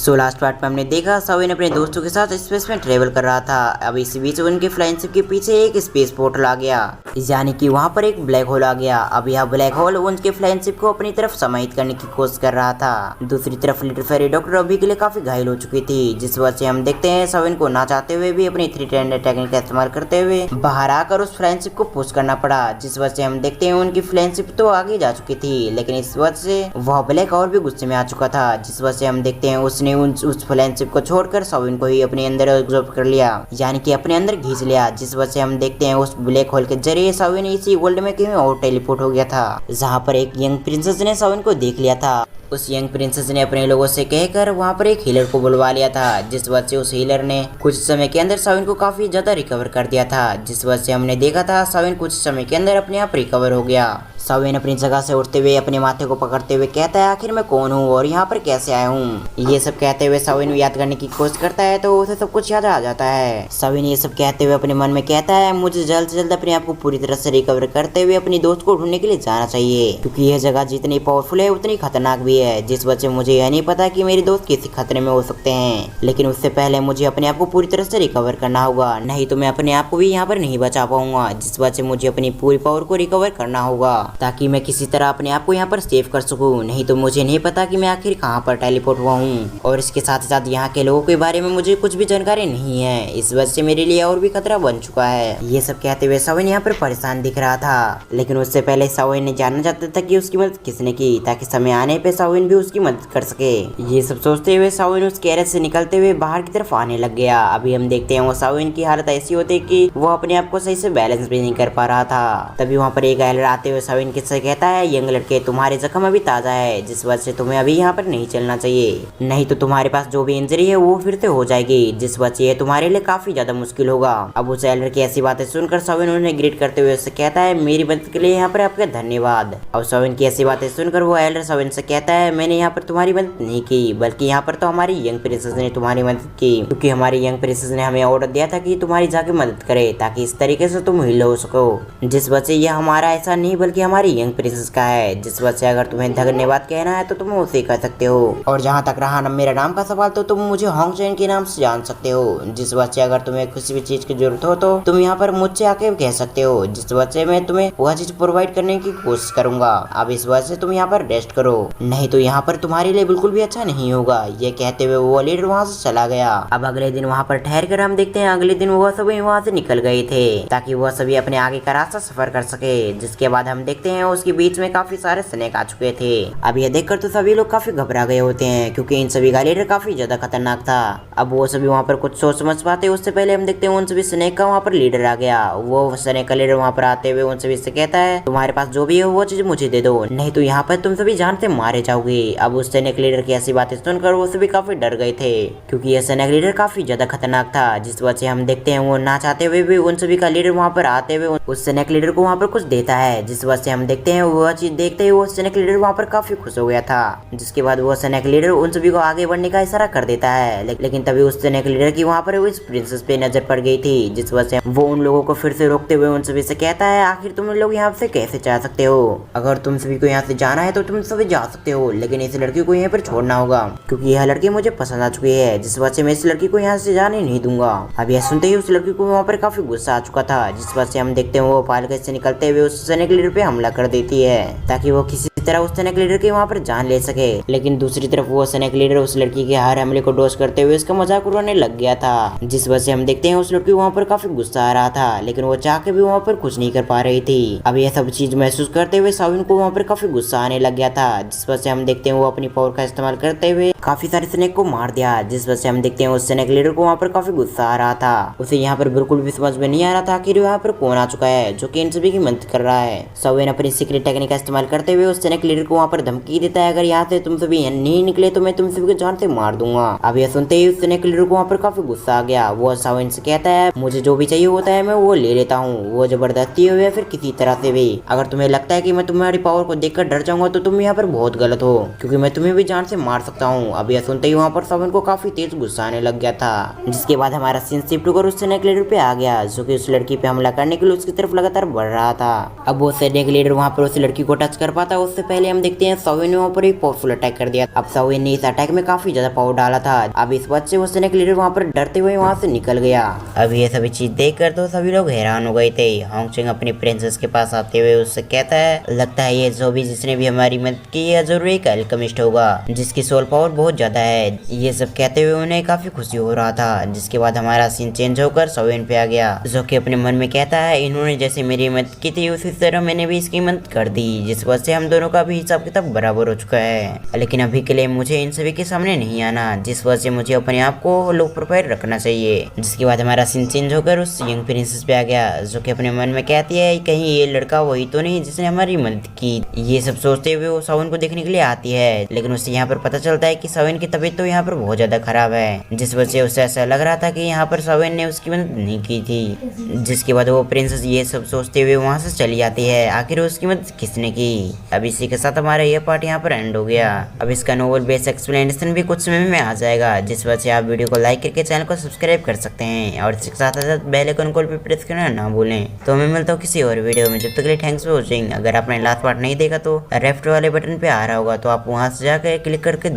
So last part में हमने देखा साविन अपने दोस्तों के साथ स्पेस में ट्रेवल कर रहा था। अब इसी बीच उनके फ्लाइंग शिप के पीछे एक स्पेस पोर्टल आ गया, यानी कि वहाँ पर एक ब्लैक होल आ गया। अब यह ब्लैक होल उनके फ्लाइंग शिप को अपनी तरफ समाहित करने की कोशिश कर रहा था। दूसरी तरफ लिटिल फेरी डॉक्टर अभी के लिए काफी घायल हो चुकी थी, जिस वजह से हम देखते हैं साविन को ना चाहते हुए भी अपनी 3 टेक्निक का इस्तेमाल करते हुए बाहर आकर उस फ्लाइंग शिप को पुश करना पड़ा, जिस वजह से हम देखते हैं उनकी फ्लाइंग शिप तो आगे जा चुकी थी, लेकिन इस वजह से वह ब्लैक और भी गुस्से में आ चुका था, जिस वजह से हम देखते हैं उसने उस फ्लाइंग शिप को छोड़कर साविन को ही अपने अंदर एब्जॉर्ब कर लिया, यानी कि अपने अंदर खींच लिया। जिस वजह से हम देखते हैं उस ब्लैक होल के जरिए साविन इसी वर्ल्ड में कहीं और टेलीपोर्ट हो गया था, जहाँ पर एक यंग प्रिंसेस ने साविन को देख लिया था। उस यंग प्रिंसेस ने अपने लोगों से कहकर वहाँ पर एक हीलर को बुलवा लिया था, जिस वजह से उस हीलर ने कुछ समय के अंदर साविन को काफी ज्यादा रिकवर कर दिया था, जिस वजह से हमने देखा था साविन कुछ समय के अंदर अपने आप रिकवर हो गया। साविन अपनी जगह से उठते हुए अपने माथे को पकड़ते हुए कहता है आखिर मैं कौन हूँ और यहाँ पर कैसे आया हूँ। ये सब कहते हुए साविन याद करने की कोशिश करता है तो उसे सब कुछ याद आ जाता है। साविन ये सब कहते हुए अपने मन में कहता है मुझे जल्द से जल्द अपने आप को पूरी तरह से रिकवर करते हुए अपने दोस्त को ढूंढने के लिए जाना चाहिए, क्योंकि यह जगह जितनी पावरफुल है उतनी खतरनाक भी है, जिस वजह से मुझे यह नहीं पता कि मेरे दोस्त किसी खतरे में हो सकते हैं। लेकिन उससे पहले मुझे अपने आप को पूरी तरह से रिकवर करना होगा, नहीं तो मैं अपने आप को भी यहाँ पर नहीं बचा पाऊंगा, जिस वजह से मुझे अपनी पूरी पावर को रिकवर करना होगा ताकि मैं किसी तरह अपने आप को यहाँ पर सेव कर सकूं। नहीं तो मुझे नहीं पता कि मैं आखिर कहाँ पर टेलीपोर्ट हुआ हूँ, और इसके साथ ही साथ यहाँ के लोगों के बारे में मुझे कुछ भी जानकारी नहीं है, इस वजह से मेरे लिए और भी खतरा बन चुका है। ये सब कहते हुए साविन यहाँ पर परेशान दिख रहा था, लेकिन उससे पहले साविन ने जानना चाहता था कि उसकी मदद किसने की, ताकि समय आने पे साविन भी उसकी मदद कर सके। ये सब सोचते हुए साविन उस गैरेज से निकलते हुए बाहर की तरफ आने लग गया। अभी हम देखते हैं वो साविन की हालत ऐसी होती है कि वो अपने आप को सही से बैलेंस भी नहीं कर पा रहा था। तभी वहाँ पर एक एलर आते हुए साविन किससे कहता है यंग लड़के तुम्हारे जख्म अभी ताजा है, जिस वजह से तुम्हें अभी यहाँ पर नहीं चलना चाहिए, नहीं तो तुम्हारे पास जो भी इंजरी है वो फिर से हो जाएगी, जिस वजह से तुम्हारे लिए काफी ज्यादा मुश्किल होगा। अब उस एलर की ऐसी बातें सुनकर साविन उन्हें ग्रीट करते हुए उससे कहता है मेरी मदद के लिए यहाँ पर आपका धन्यवाद। अब साविन की ऐसी बातें सुनकर वो एलर साविन से कहता है मैंने यहाँ पर तुम्हारी मदद नहीं की, बल्कि यहाँ पर तो हमारी यंग प्रिंसेस ने तुम्हारी मदद की, क्योंकि हमारी यंग प्रिंसेस ने हमें ऑर्डर दिया था कि तुम्हारी जाके मदद करे ताकि इस तरीके से तुम हील हो सको, जिस वजह से यह हमारा ऐसा नहीं बल्कि हमारी यंग प्रिंसेस का है, जिस वजह से अगर तुम्हें धन्यवाद कहना है तो तुम उसे कह सकते हो। और जहाँ तक रहा मेरा नाम का सवाल तो तुम मुझे होंग चैन के नाम से जान सकते हो, जिस वजह से अगर तुम्हें किसी भी चीज की जरूरत हो तो तुम यहाँ पर मुझसे आके कह सकते हो, जिस वजह से मैं तुम्हें वह चीज प्रोवाइड करने की कोशिश करूंगा। अब इस वजह से तुम यहाँ पर रेस्ट करो, नहीं तो यहाँ पर तुम्हारे लिए बिल्कुल भी अच्छा नहीं होगा। ये कहते हुए वो लीडर वहाँ से चला गया। अब अगले दिन वहाँ पर ठहर कर हम देखते हैं अगले दिन वह सभी वहाँ से निकल गए थे ताकि वह सभी अपने आगे का रास्ता सफर कर सके, जिसके बाद हम देखते हैं उसके बीच में काफी सारे स्नेक आ चुके थे। अब यह देखकर तो सभी लोग काफी घबरा गए होते हैं, क्योंकि इन सभी का लीडर काफी ज्यादा खतरनाक था। अब वो सभी वहाँ पर कुछ सोच समझ पाते उससे पहले हम देखते हैं उन सभी स्नेक का वहाँ पर लीडर आ गया। वो स्नेक का लीडर वहाँ पर आते हुए उन सभी से कहता है तुम्हारे पास जो भी है वो चीज मुझे दे दो, नहीं तो यहाँ पर तुम सभी जान से मारे जाओगे। अब उस स्नेक लीडर की ऐसी बातें सुनकर वो सभी काफी डर गए थे, क्योंकि यह स्नेक लीडर काफी ज्यादा खतरनाक था, जिस वजह से हम देखते हैं वो ना चाहते हुए भी उन सभी का लीडर वहाँ पर आते हुए उस स्नेक लीडर को वहाँ पर कुछ देता है, जिस वजह से हम देखते हैं वह चीज देखते ही वो स्नेक लीडर वहाँ पर काफी खुश हो गया था। जिसके बाद वो स्नेक लीडर उन सभी को आगे बढ़ने का इशारा कर देता है, लेकिन तभी उस स्नेक लीडर की वहाँ पर उस प्रिंसेस पे नजर पड़ गई थी, जिस वजह से वो उन लोगों को फिर से रोकते हुए उन सभी से कहता है आखिर तुम लोग यहाँ से कैसे जा सकते हो, अगर तुम सभी को यहाँ से जाना है तो तुम सभी जा सकते हो, लेकिन इस लड़की को यहाँ पर छोड़ना होगा, क्योंकि यह लड़की मुझे पसंद आ चुकी है, जिस वजह से मैं इस लड़की को यहाँ से जाने नहीं दूंगा। अब यह सुनते ही उस लड़की को वहाँ पर काफी गुस्सा आ चुका था, जिस वजह से हम देखते हैं वो पालक से निकलते हुए उस स्नेक लीडर पे हमला कर देती है ताकि वो किसी तरह उस स्नेक लीडर के वहाँ पर जान ले सके। लेकिन दूसरी तरफ वो स्नेक लीडर उस लड़की के हर हमले को डॉज करते हुए उसका मजाक उड़ाने लग गया था, जिस वजह से हम देखते हैं उस लड़की वहाँ पर काफी गुस्सा आ रहा था, लेकिन वो चाह के भी वहाँ पर कुछ नहीं कर पा रही थी। अब यह सब चीज महसूस करते हुए साविन को वहाँ पर काफी गुस्सा आने लग गया था, जिस वजह से हम देखते हैं वो अपनी पावर का इस्तेमाल करते हुए काफी सारे स्नेक को मार दिया, जिस वजह से हम देखते हैं उस स्नेक लीडर को वहाँ पर काफी गुस्सा आ रहा था। उसे यहाँ पर बिल्कुल भी समझ में नहीं आ रहा था कि यहाँ पर कौन आ चुका है जो कि इन सभी की मदद कर रहा है। साविन अपनी सीक्रेट टेक्निक का इस्तेमाल करते हुए उस स्नेक लीडर को वहाँ पर धमकी देता है अगर यहाँ से तुम सभी नहीं निकले तो मैं तुम सभी को जान से मार दूंगा। अब यह सुनते ही उस स्नेक लीडर को वहाँ पर काफी गुस्सा आ गया। वो साविन से कहता है मुझे जो भी चाहिए होता है मैं वो ले लेता हूँ, वो जबरदस्ती हो या फिर किसी तरह से भी। अगर तुम्हें लगता है कि मैं तुम्हारी पावर को देखकर डर जाऊंगा तो तुम यहाँ पर बहुत गलत हो, क्योंकि मैं तुम्हें भी जान से मार सकता हूँ। अब यह सुनते ही वहाँ पर साविन को काफी तेज गुस्सा आने लग गया था, जिसके बाद हमारा सीन शिफ्ट होकर उस स्नेक लीडर पे आ गया जो कि उस लड़की पे हमला करने के लिए उसकी तरफ लगातार बढ़ रहा था। अब वो स्नेक लीडर वहाँ पर उस लड़की को टच कर पाता उससे पहले हम देखते हैं सविन ने वहाँ पर एक पावरफुल अटैक कर दिया। अब सविन ने इस अटैक में काफी ज्यादा पावर डाला था। अब इस वजह से वो स्नेक लीडर वहाँ पर डरते हुए वहाँ से निकल गया। अब ये सभी चीज देखकर तो सभी लोग हैरान हो गए थे। होंगचुंग अपनी प्रिंसेस के पास आते हुए उससे कहता है, लगता है ये जो भी जिसने भी हमारी मदद की है जरूर एक अल्केमिस्ट होगा जिसकी सोल पावर बहुत ज्यादा है। ये सब कहते हुए उन्हें काफी खुशी हो रहा था। जिसके बाद हमारा सीन चेंज होकर सविन पे आ गया, जो कि अपने मन में कहता है, इन्होंने जैसे मेरी मदद की थी उसी तरह मैंने भी इसकी मदद कर दी, जिस वजह से हम दोनों का भी हिसाब किताब बराबर हो चुका है। लेकिन अभी के लिए मुझे इन सभी के सामने नहीं आना, जिस वजह से मुझे अपने आप को लो प्रोफाइल रखना चाहिए। जिसके बाद हमारा सीन चेंज होकर उस यंग प्रिंसेस पे आ गया, जो कि अपने मन में कहती है, कहीं ये लड़का वही तो नहीं जिसने हमारी मदद की। ये सब सोचते हुए वो सविन को देखने के लिए आती है, लेकिन उससे यहाँ पर पता चलता है कि सविन की तबीयत तो यहाँ पर बहुत ज्यादा खराब है, जिस वजह से उसे ऐसा लग रहा था कि यहाँ पर सविन ने उसकी मदद नहीं की थी। जिसके बाद वो प्रिंसेस ये सब सोचते हुए वहाँ से चली जाती है, आखिर उसकी मदद किसने की। अब इसी के साथ हमारा ये पार्ट यहाँ पर एंड हो गया। अब इसका नोवेल बेस एक्सप्लेनेशन भी कुछ समय में आ जाएगा, जिस वजह से आप वीडियो को लाइक करके चैनल को सब्सक्राइब कर सकते हैं और इसके साथ साथ बेल आइकन को भी प्रेस करना ना भूलें। तो मैं मिलता हूँ किसी और वीडियो में, जब तक के लिए थैंक्स फॉर वॉचिंग। अगर आपने लास्ट पार्ट नहीं देखा तो लेफ्ट वाले बटन पे आ रहा होगा, तो आप वहां से जाकर क्लिक करके